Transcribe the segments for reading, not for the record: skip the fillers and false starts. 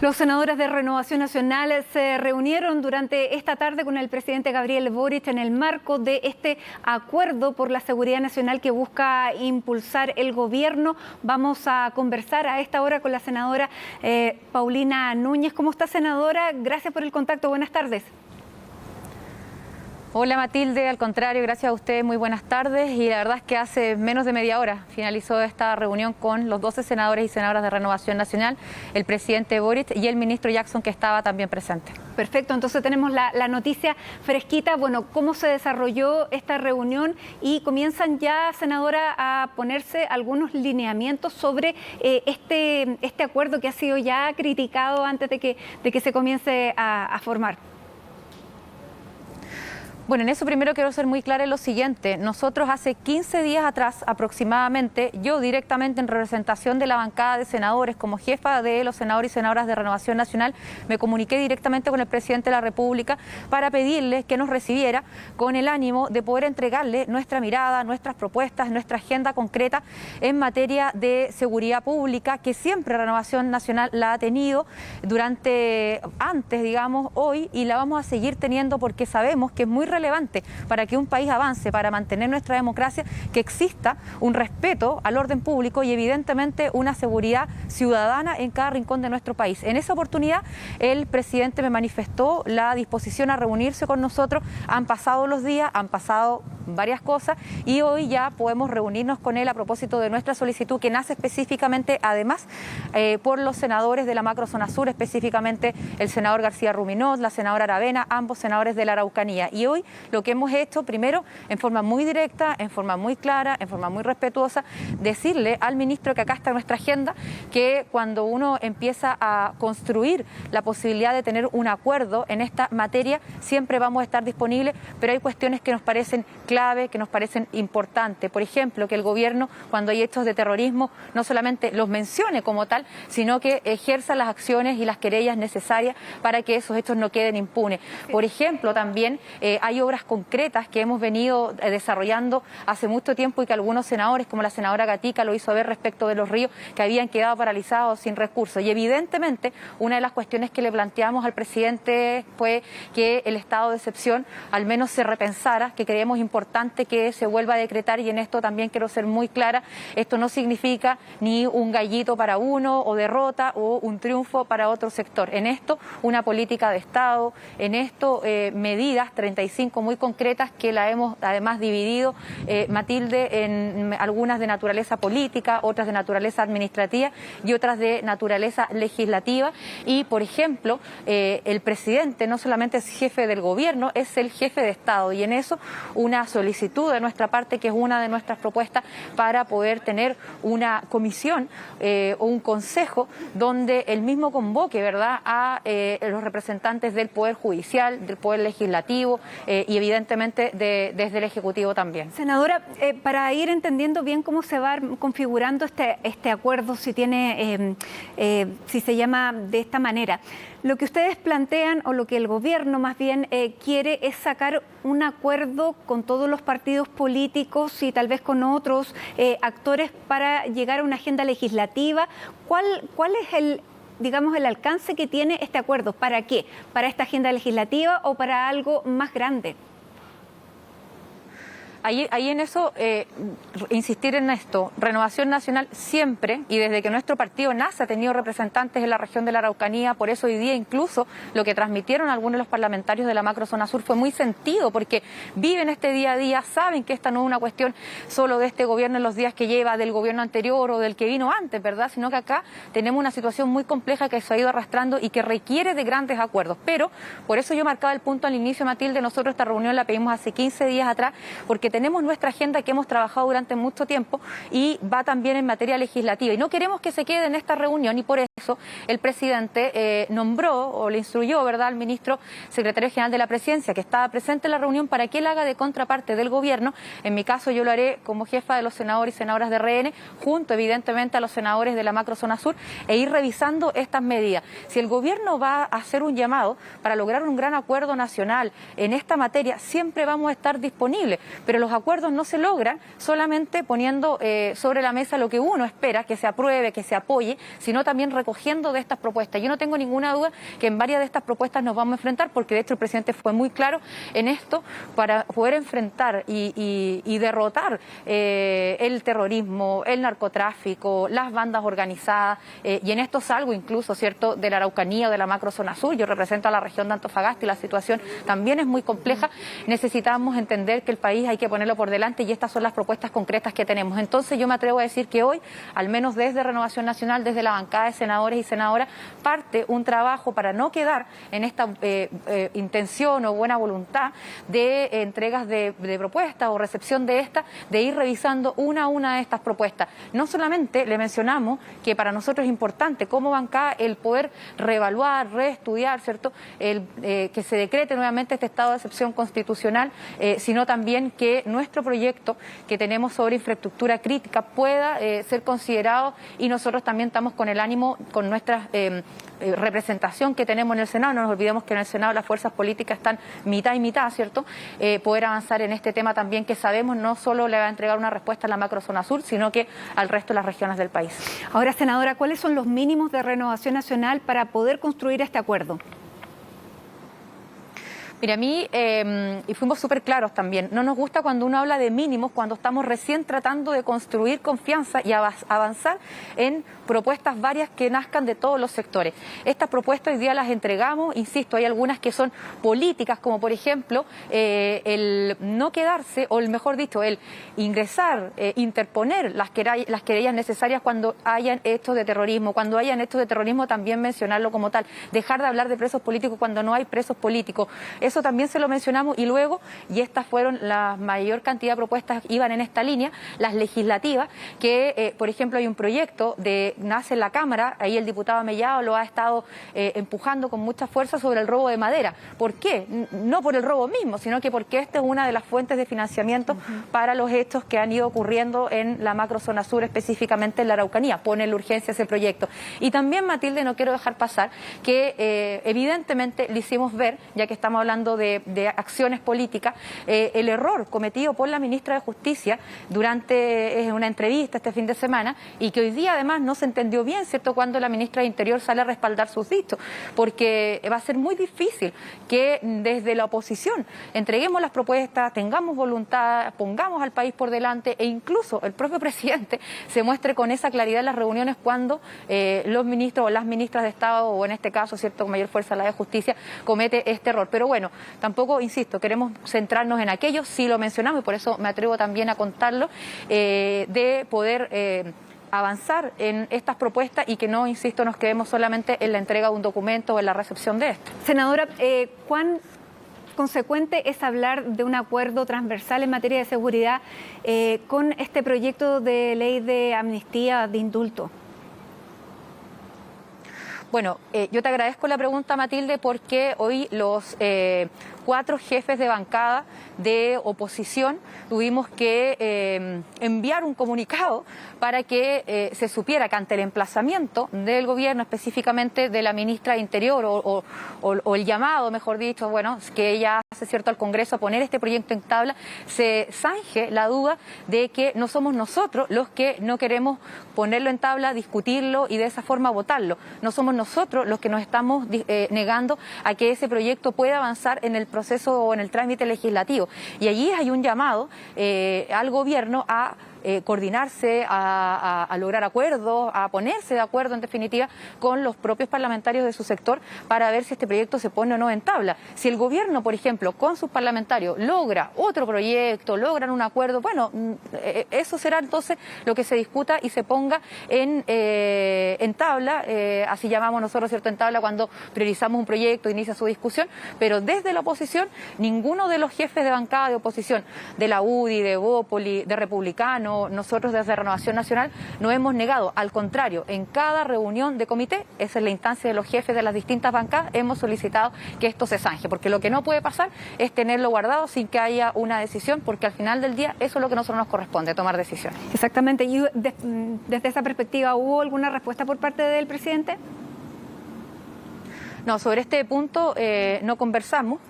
Los senadores de Renovación Nacional se reunieron durante esta tarde con el presidente Gabriel Boric en el marco de este acuerdo por la seguridad nacional que busca impulsar el gobierno. Vamos a conversar a esta hora con la senadora Paulina Núñez. ¿Cómo está, senadora? Gracias por el contacto. Buenas tardes. Hola Matilde, al contrario, gracias a usted, muy buenas tardes. Y la verdad es que hace menos de media hora finalizó esta reunión con los 12 senadores y senadoras de Renovación Nacional, el presidente Boric y el ministro Jackson, que estaba también presente. Perfecto, entonces tenemos la noticia fresquita. Bueno, ¿cómo se desarrolló esta reunión? Y comienzan ya, senadora, a ponerse algunos lineamientos sobre este acuerdo que ha sido ya criticado antes de que se comience a formar. Bueno, en eso primero quiero ser muy clara en lo siguiente. Nosotros hace 15 días atrás aproximadamente, yo directamente en representación de la bancada de senadores, como jefa de los senadores y senadoras de Renovación Nacional, me comuniqué directamente con el presidente de la República para pedirle que nos recibiera con el ánimo de poder entregarle nuestra mirada, nuestras propuestas, nuestra agenda concreta en materia de seguridad pública, que siempre Renovación Nacional la ha tenido antes, digamos, hoy, y la vamos a seguir teniendo porque sabemos que es muy relevante para que un país avance, para mantener nuestra democracia, que exista un respeto al orden público y evidentemente una seguridad ciudadana en cada rincón de nuestro país. En esa oportunidad el presidente me manifestó la disposición a reunirse con nosotros. Han pasado los días, han pasado varias cosas y hoy ya podemos reunirnos con él a propósito de nuestra solicitud, que nace específicamente además por los senadores de la macrozona sur, específicamente el senador García Ruminot, la senadora Aravena, ambos senadores de la Araucanía. Y hoy lo que hemos hecho, primero, en forma muy directa, en forma muy clara, en forma muy respetuosa, decirle al ministro que acá está nuestra agenda, que cuando uno empieza a construir la posibilidad de tener un acuerdo en esta materia, siempre vamos a estar disponibles, pero hay cuestiones que nos parecen clave, que nos parecen importantes. Por ejemplo, que el gobierno, cuando hay hechos de terrorismo, no solamente los mencione como tal, sino que ejerza las acciones y las querellas necesarias para que esos hechos no queden impunes. Por ejemplo, también hay obras concretas que hemos venido desarrollando hace mucho tiempo y que algunos senadores, como la senadora Gatica, lo hizo ver respecto de los ríos que habían quedado paralizados sin recursos. Y evidentemente una de las cuestiones que le planteamos al presidente fue que el estado de excepción al menos se repensara, que creemos importante que se vuelva a decretar, y en esto también quiero ser muy clara. Esto no significa ni un gallito para uno o derrota o un triunfo para otro sector. En esto una política de Estado, en esto medidas 35 muy concretas que la hemos además dividido, Matilde, en algunas de naturaleza política, otras de naturaleza administrativa y otras de naturaleza legislativa. Y, por ejemplo, el presidente no solamente es jefe del gobierno, es el jefe de Estado, y en eso una solicitud de nuestra parte, que es una de nuestras propuestas, para poder tener una comisión o un consejo donde él mismo convoque, ¿verdad?, a los representantes del Poder Judicial, del Poder Legislativo, y evidentemente desde el Ejecutivo también. Senadora, para ir entendiendo bien cómo se va configurando este acuerdo, si se llama de esta manera, lo que ustedes plantean, o lo que el gobierno más bien quiere, es sacar un acuerdo con todos los partidos políticos y tal vez con otros actores para llegar a una agenda legislativa. ¿Cuál es el alcance que tiene este acuerdo? ¿Para qué? ¿Para esta agenda legislativa o para algo más grande? Ahí en eso, insistir en esto, Renovación Nacional siempre, y desde que nuestro partido nace, ha tenido representantes en la región de la Araucanía. Por eso hoy día incluso lo que transmitieron algunos de los parlamentarios de la macrozona sur fue muy sentido, porque viven este día a día, saben que esta no es una cuestión solo de este gobierno en los días que lleva, del gobierno anterior o del que vino antes, ¿verdad?, sino que acá tenemos una situación muy compleja que se ha ido arrastrando y que requiere de grandes acuerdos. Pero por eso yo marcaba el punto al inicio, Matilde, nosotros esta reunión la pedimos hace 15 días atrás, porque tenemos nuestra agenda que hemos trabajado durante mucho tiempo y va también en materia legislativa. Y no queremos que se quede en esta reunión, y por eso el presidente nombró o le instruyó, ¿verdad?, al ministro secretario general de la Presidencia, que estaba presente en la reunión, para que él haga de contraparte del gobierno. En mi caso yo lo haré como jefa de los senadores y senadoras de RN, junto evidentemente a los senadores de la macrozona sur, e ir revisando estas medidas. Si el gobierno va a hacer un llamado para lograr un gran acuerdo nacional en esta materia, siempre vamos a estar disponibles, pero los acuerdos no se logran solamente poniendo sobre la mesa lo que uno espera que se apruebe, que se apoye, sino también recogiendo recogiendo de estas propuestas. Yo no tengo ninguna duda que en varias de estas propuestas nos vamos a enfrentar, porque de hecho el presidente fue muy claro en esto, para poder enfrentar y derrotar el terrorismo, el narcotráfico, las bandas organizadas, y en esto salgo incluso, ¿cierto?, de la Araucanía o de la macrozona sur. Yo represento a la región de Antofagasta y la situación también es muy compleja. Necesitamos entender que el país hay que ponerlo por delante y estas son las propuestas concretas que tenemos. Entonces yo me atrevo a decir que hoy, al menos desde Renovación Nacional, desde la bancada de senadores y senadoras, parte un trabajo para no quedar en esta intención o buena voluntad de entregas de propuestas o recepción de estas, de ir revisando una a una de estas propuestas. No solamente le mencionamos que para nosotros es importante como bancada el poder reevaluar, reestudiar, ¿cierto?, que se decrete nuevamente este estado de excepción constitucional, sino también que nuestro proyecto que tenemos sobre infraestructura crítica pueda ser considerado, y nosotros también estamos con el ánimo, con nuestra representación que tenemos en el Senado, no nos olvidemos que en el Senado las fuerzas políticas están mitad y mitad, ¿cierto?, poder avanzar en este tema también, que sabemos no solo le va a entregar una respuesta a la macrozona sur, sino que al resto de las regiones del país. Ahora, senadora, ¿cuáles son los mínimos de Renovación Nacional para poder construir este acuerdo? Mira, a mí, y fuimos súper claros también, no nos gusta cuando uno habla de mínimos, cuando estamos recién tratando de construir confianza y avanzar en propuestas varias que nazcan de todos los sectores. Estas propuestas hoy día las entregamos, insisto, hay algunas que son políticas, como por ejemplo el no quedarse, o el mejor dicho, el ingresar, interponer las querellas necesarias cuando hayan hechos de terrorismo, cuando hayan hechos de terrorismo también mencionarlo como tal, dejar de hablar de presos políticos cuando no hay presos políticos. Eso también se lo mencionamos, y luego, y estas fueron la mayor cantidad de propuestas, iban en esta línea, las legislativas, que por ejemplo hay un proyecto nace en la Cámara, ahí el diputado Mellado lo ha estado empujando con mucha fuerza, sobre el robo de madera. ¿Por qué? No por el robo mismo, sino que porque esta es una de las fuentes de financiamiento para los hechos que han ido ocurriendo en la macrozona sur, específicamente en la Araucanía. Pone la urgencia ese proyecto. Y también, Matilde, no quiero dejar pasar que evidentemente le hicimos ver, ya que estamos hablando de acciones políticas, el error cometido por la ministra de Justicia durante una entrevista este fin de semana, y que hoy día además no se entendió bien, ¿cierto?, cuando la ministra de Interior sale a respaldar sus dichos, porque va a ser muy difícil que desde la oposición entreguemos las propuestas, tengamos voluntad, pongamos al país por delante, e incluso el propio presidente se muestre con esa claridad en las reuniones cuando los ministros o las ministras de Estado, o en este caso, ¿cierto?, con mayor fuerza la de Justicia, comete este error. Pero bueno, tampoco, insisto, queremos centrarnos en aquello, sí lo mencionamos y por eso me atrevo también a contarlo, de poder avanzar en estas propuestas y que no, insisto, nos quedemos solamente en la entrega de un documento o en la recepción de esto. Senadora, ¿cuán consecuente es hablar de un acuerdo transversal en materia de seguridad con este proyecto de ley de amnistía, de indulto? Bueno, yo te agradezco la pregunta, Matilde, porque hoy los 4 jefes de bancada de oposición tuvimos que enviar un comunicado para que se supiera que ante el emplazamiento del gobierno, específicamente de la ministra de Interior, o el llamado, mejor dicho, bueno, que ella hace, ¿cierto?, al Congreso a poner este proyecto en tabla, se zanje la duda de que no somos nosotros los que no queremos ponerlo en tabla, discutirlo y de esa forma votarlo. No somos nosotros los que nos estamos negando a que ese proyecto pueda avanzar en el proceso o en el trámite legislativo. Y allí hay un llamado al gobierno a coordinarse, a lograr acuerdos, a ponerse de acuerdo, en definitiva, con los propios parlamentarios de su sector para ver si este proyecto se pone o no en tabla. Si el gobierno, por ejemplo, con sus parlamentarios logra otro proyecto, logran un acuerdo, bueno, eso será entonces lo que se discuta y se ponga en tabla, así llamamos nosotros, ¿cierto?, en tabla cuando priorizamos un proyecto, inicia su discusión, pero desde la oposición, ninguno de los jefes de bancada de oposición, de la UDI, de Bópoli, de Republicano, nosotros desde Renovación Nacional no hemos negado, al contrario, en cada reunión de comité, esa es la instancia de los jefes de las distintas bancadas, hemos solicitado que esto se zanje, porque lo que no puede pasar es tenerlo guardado sin que haya una decisión, porque al final del día eso es lo que a nosotros nos corresponde, tomar decisiones. Exactamente, y desde esa perspectiva, ¿hubo alguna respuesta por parte del presidente? No, sobre este punto no conversamos,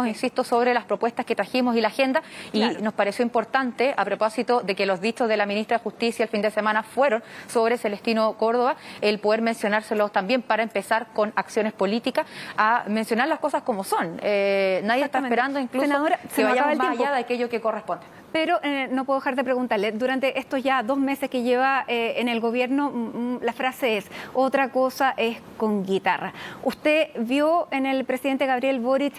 insisto, sobre las propuestas que trajimos y la agenda, y claro, nos pareció importante, a propósito de que los dichos de la ministra de Justicia el fin de semana fueron sobre Celestino Córdoba, el poder mencionárselos también para empezar con acciones políticas, a mencionar las cosas como son. Nadie está esperando incluso, senadora, que vayamos más allá de aquello que corresponde. Pero no puedo dejar de preguntarle, durante estos ya 2 meses que lleva en el gobierno, la frase es, otra cosa es con guitarra. ¿Usted vio en el presidente Gabriel Boric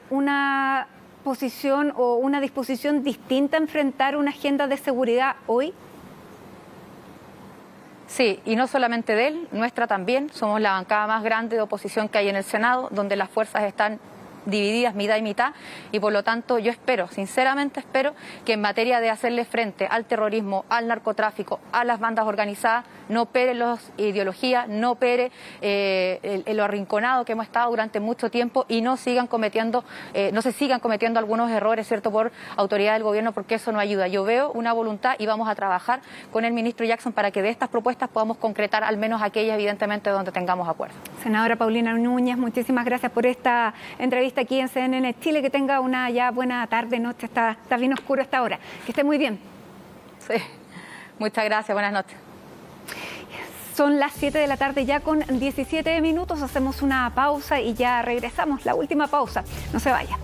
una posición o una disposición distinta a enfrentar una agenda de seguridad hoy? Sí, y no solamente de él, nuestra también. Somos la bancada más grande de oposición que hay en el Senado, donde las fuerzas están divididas mitad y mitad, y por lo tanto yo espero, sinceramente espero, que en materia de hacerle frente al terrorismo, al narcotráfico, a las bandas organizadas, no opere las ideologías, no opere lo arrinconado que hemos estado durante mucho tiempo, y no se sigan cometiendo algunos errores, ¿cierto?, por autoridad del gobierno, porque eso no ayuda. Yo veo una voluntad y vamos a trabajar con el ministro Jackson para que de estas propuestas podamos concretar al menos aquellas, evidentemente, donde tengamos acuerdo. Senadora Paulina Núñez, muchísimas gracias por esta entrevista aquí en CNN Chile. Que tenga una ya buena tarde, noche, está bien oscuro a esta hora. Que esté muy bien. Sí, muchas gracias, buenas noches. Son las 7 de la tarde ya con 17 minutos, hacemos una pausa y ya regresamos, la última pausa, no se vaya.